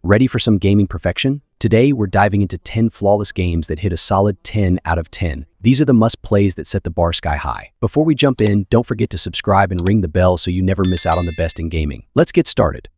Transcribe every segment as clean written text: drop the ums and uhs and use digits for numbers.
Ready for some gaming perfection? Today, we're diving into 10 flawless games that hit a solid 10 out of 10. These are the must-plays that set the bar sky high. Before we jump in, don't forget to subscribe and ring the bell so you never miss out on the best in gaming. Let's get started.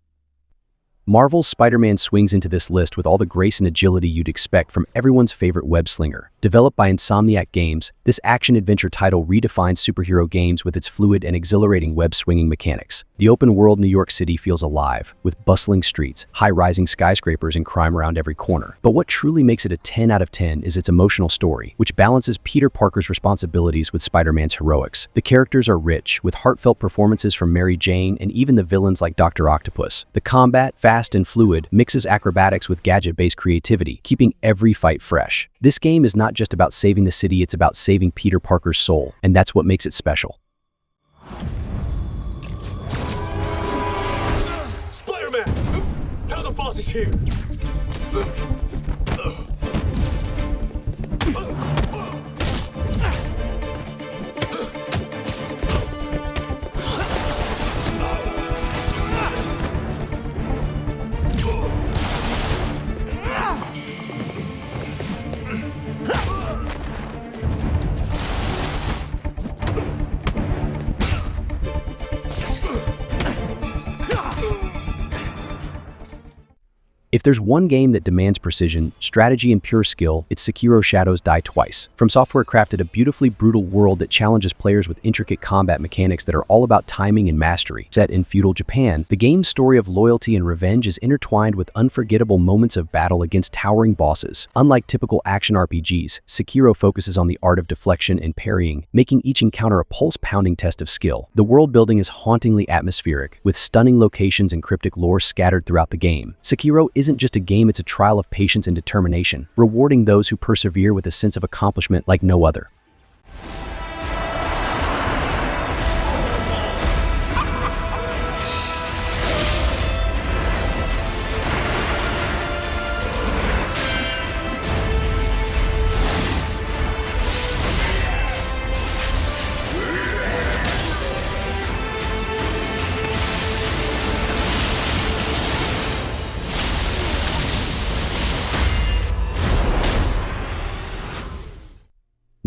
Marvel's Spider-Man swings into this list with all the grace and agility you'd expect from everyone's favorite web-slinger. Developed by Insomniac Games, this action-adventure title redefines superhero games with its fluid and exhilarating web-swinging mechanics. The open-world New York City feels alive, with bustling streets, high-rising skyscrapers, and crime around every corner. But what truly makes it a 10 out of 10 is its emotional story, which balances Peter Parker's responsibilities with Spider-Man's heroics. The characters are rich, with heartfelt performances from Mary Jane and even the villains like Dr. Octopus. The combat, fast and fluid, mixes acrobatics with gadget-based creativity, keeping every fight fresh. This game is not just about saving the city, it's about saving Peter Parker's soul, and that's what makes it special. Spider-Man! Tell the boss is here! If there's one game that demands precision, strategy, and pure skill, it's Sekiro: Shadows Die Twice. From Software crafted a beautifully brutal world that challenges players with intricate combat mechanics that are all about timing and mastery. Set in feudal Japan, the game's story of loyalty and revenge is intertwined with unforgettable moments of battle against towering bosses. Unlike typical action RPGs, Sekiro focuses on the art of deflection and parrying, making each encounter a pulse-pounding test of skill. The world building is hauntingly atmospheric, with stunning locations and cryptic lore scattered throughout the game. Sekiro isn't just a game, it's a trial of patience and determination, rewarding those who persevere with a sense of accomplishment like no other.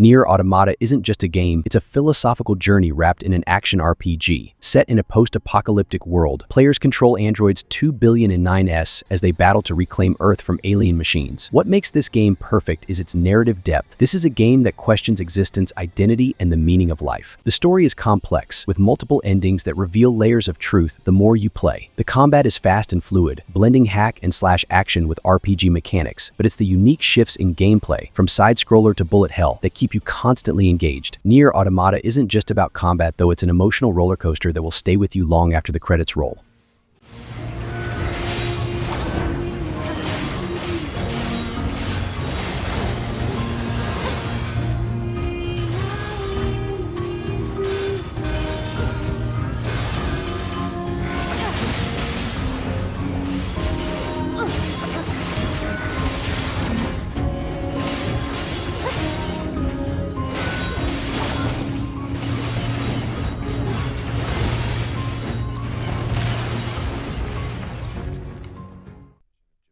NieR Automata isn't just a game, it's a philosophical journey wrapped in an action RPG. Set in a post-apocalyptic world, players control androids 2 billion and 9S as they battle to reclaim Earth from alien machines. What makes this game perfect is its narrative depth. This is a game that questions existence, identity, and the meaning of life. The story is complex, with multiple endings that reveal layers of truth the more you play. The combat is fast and fluid, blending hack and slash action with RPG mechanics, but it's the unique shifts in gameplay, from side-scroller to bullet hell, that keep you constantly engaged. NieR Automata isn't just about combat, though. It's an emotional roller coaster that will stay with you long after the credits roll.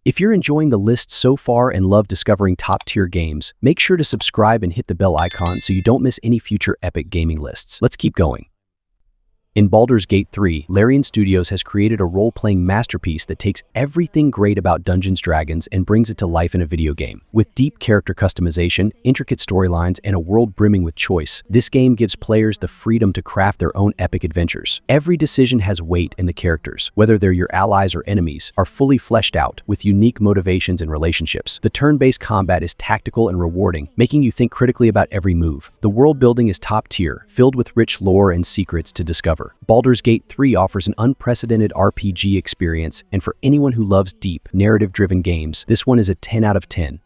If you're enjoying the list so far and love discovering top-tier games, make sure to subscribe and hit the bell icon so you don't miss any future epic gaming lists. Let's keep going. In Baldur's Gate 3, Larian Studios has created a role-playing masterpiece that takes everything great about Dungeons & Dragons and brings it to life in a video game. With deep character customization, intricate storylines, and a world brimming with choice, this game gives players the freedom to craft their own epic adventures. Every decision has weight, and the characters, whether they're your allies or enemies, are fully fleshed out, with unique motivations and relationships. The turn-based combat is tactical and rewarding, making you think critically about every move. The world building is top-tier, filled with rich lore and secrets to discover. Baldur's Gate 3 offers an unprecedented RPG experience, and for anyone who loves deep, narrative-driven games, this one is a 10 out of 10.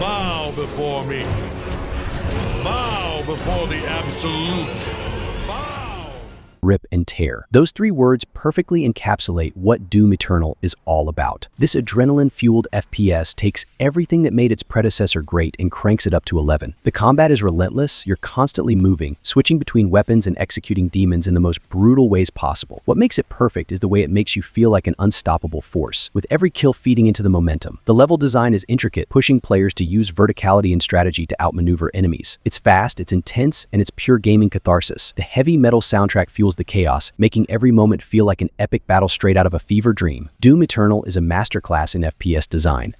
Bow before me. Bow before the absolute. Bow! RIP and tear. Those three words perfectly encapsulate what Doom Eternal is all about. This adrenaline-fueled FPS takes everything that made its predecessor great and cranks it up to 11. The combat is relentless, you're constantly moving, switching between weapons and executing demons in the most brutal ways possible. What makes it perfect is the way it makes you feel like an unstoppable force, with every kill feeding into the momentum. The level design is intricate, pushing players to use verticality and strategy to outmaneuver enemies. It's fast, it's intense, and it's pure gaming catharsis. The heavy metal soundtrack fuels the chaos, making every moment feel like an epic battle straight out of a fever dream. Doom Eternal is a masterclass in FPS design.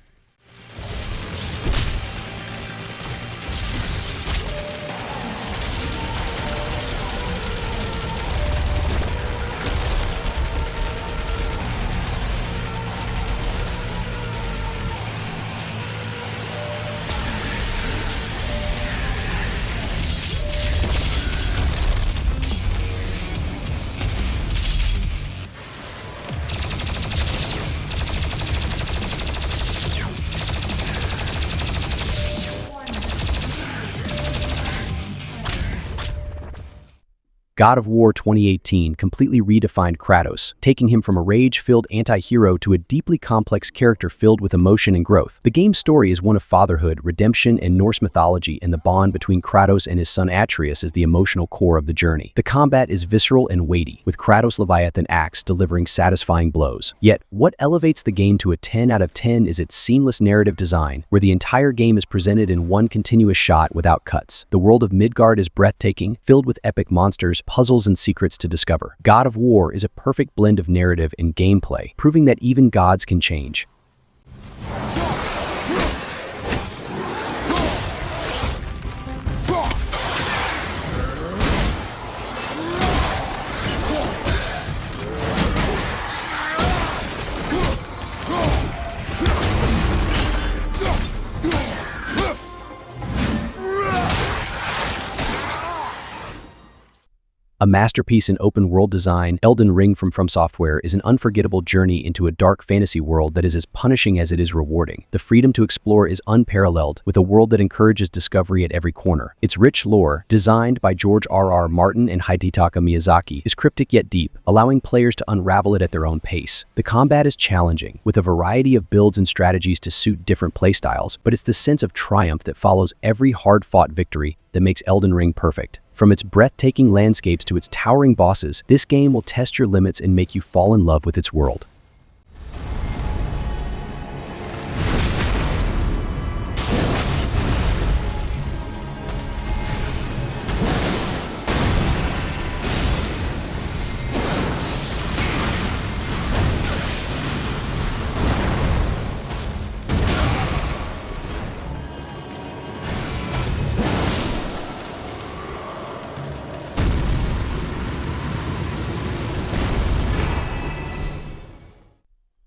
God of War 2018 completely redefined Kratos, taking him from a rage-filled anti-hero to a deeply complex character filled with emotion and growth. The game's story is one of fatherhood, redemption, and Norse mythology, and the bond between Kratos and his son Atreus is the emotional core of the journey. The combat is visceral and weighty, with Kratos' Leviathan axe delivering satisfying blows. Yet, what elevates the game to a 10 out of 10 is its seamless narrative design, where the entire game is presented in one continuous shot without cuts. The world of Midgard is breathtaking, filled with epic monsters, puzzles, and secrets to discover. God of War is a perfect blend of narrative and gameplay, proving that even gods can change. A masterpiece in open-world design, Elden Ring from Software is an unforgettable journey into a dark fantasy world that is as punishing as it is rewarding. The freedom to explore is unparalleled, with a world that encourages discovery at every corner. Its rich lore, designed by George R.R. Martin and Hidetaka Miyazaki, is cryptic yet deep, allowing players to unravel it at their own pace. The combat is challenging, with a variety of builds and strategies to suit different playstyles, but it's the sense of triumph that follows every hard-fought victory that makes Elden Ring perfect. From its breathtaking landscapes to its towering bosses, this game will test your limits and make you fall in love with its world.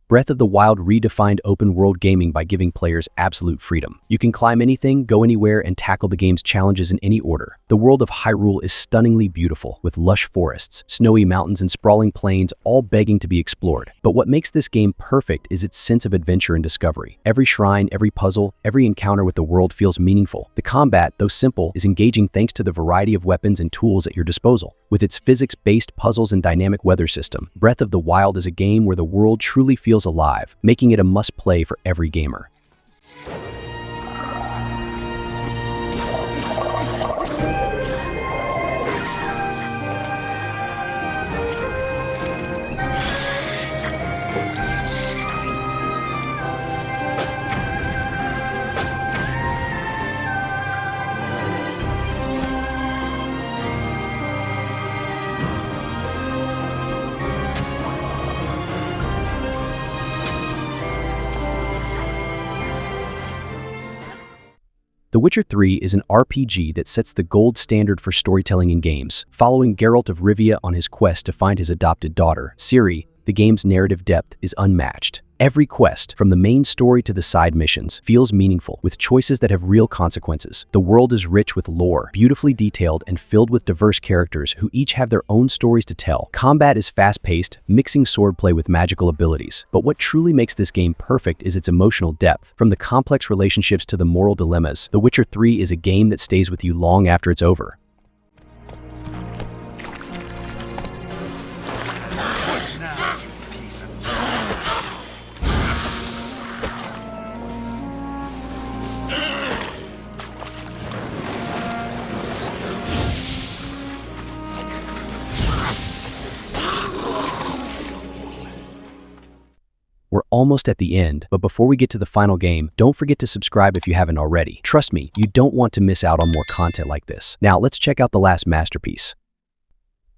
Breath of the Wild redefined open-world gaming by giving players absolute freedom. You can climb anything, go anywhere, and tackle the game's challenges in any order. The world of Hyrule is stunningly beautiful, with lush forests, snowy mountains, and sprawling plains all begging to be explored. But what makes this game perfect is its sense of adventure and discovery. Every shrine, every puzzle, every encounter with the world feels meaningful. The combat, though simple, is engaging thanks to the variety of weapons and tools at your disposal. With its physics-based puzzles and dynamic weather system, Breath of the Wild is a game where the world truly feels alive, making it a must-play for every gamer. The Witcher 3 is an RPG that sets the gold standard for storytelling in games. Following Geralt of Rivia on his quest to find his adopted daughter, Ciri, the game's narrative depth is unmatched. Every quest, from the main story to the side missions, feels meaningful, with choices that have real consequences. The world is rich with lore, beautifully detailed, and filled with diverse characters who each have their own stories to tell. Combat is fast-paced, mixing swordplay with magical abilities. But what truly makes this game perfect is its emotional depth. From the complex relationships to the moral dilemmas, The Witcher 3 is a game that stays with you long after it's over. We're almost at the end, but before we get to the final game, don't forget to subscribe if you haven't already. Trust me, you don't want to miss out on more content like this. Now, let's check out the last masterpiece.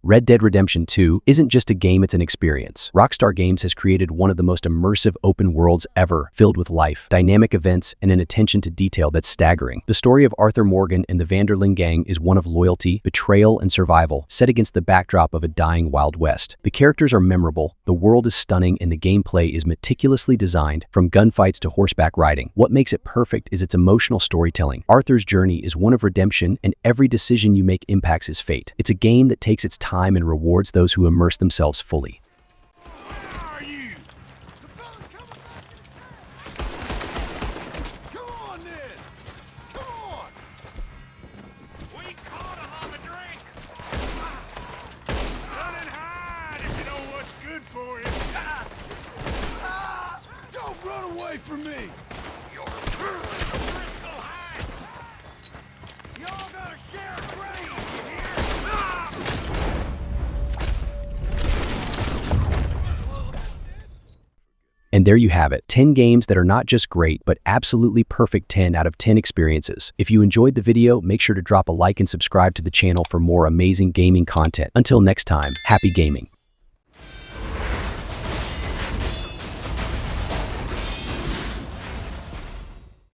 Red Dead Redemption 2 isn't just a game, it's an experience. Rockstar Games has created one of the most immersive open worlds ever, filled with life, dynamic events, and an attention to detail that's staggering. The story of Arthur Morgan and the Vanderling gang is one of loyalty, betrayal, and survival, set against the backdrop of a dying Wild West. The characters are memorable, the world is stunning, and the gameplay is meticulously designed, from gunfights to horseback riding. What makes it perfect is its emotional storytelling. Arthur's journey is one of redemption, and every decision you make impacts his fate. It's a game that takes its time and rewards those who immerse themselves fully. Where are you? Come on then! Come on! We caught him on the drink! Run and hide if you know what's good for you! Don't run away from me! You're Crystal Heights! Y'all gotta share a grave, you hear? And there you have it, 10 games that are not just great, but absolutely perfect 10 out of 10 experiences. If you enjoyed the video, make sure to drop a like and subscribe to the channel for more amazing gaming content. Until next time, happy gaming.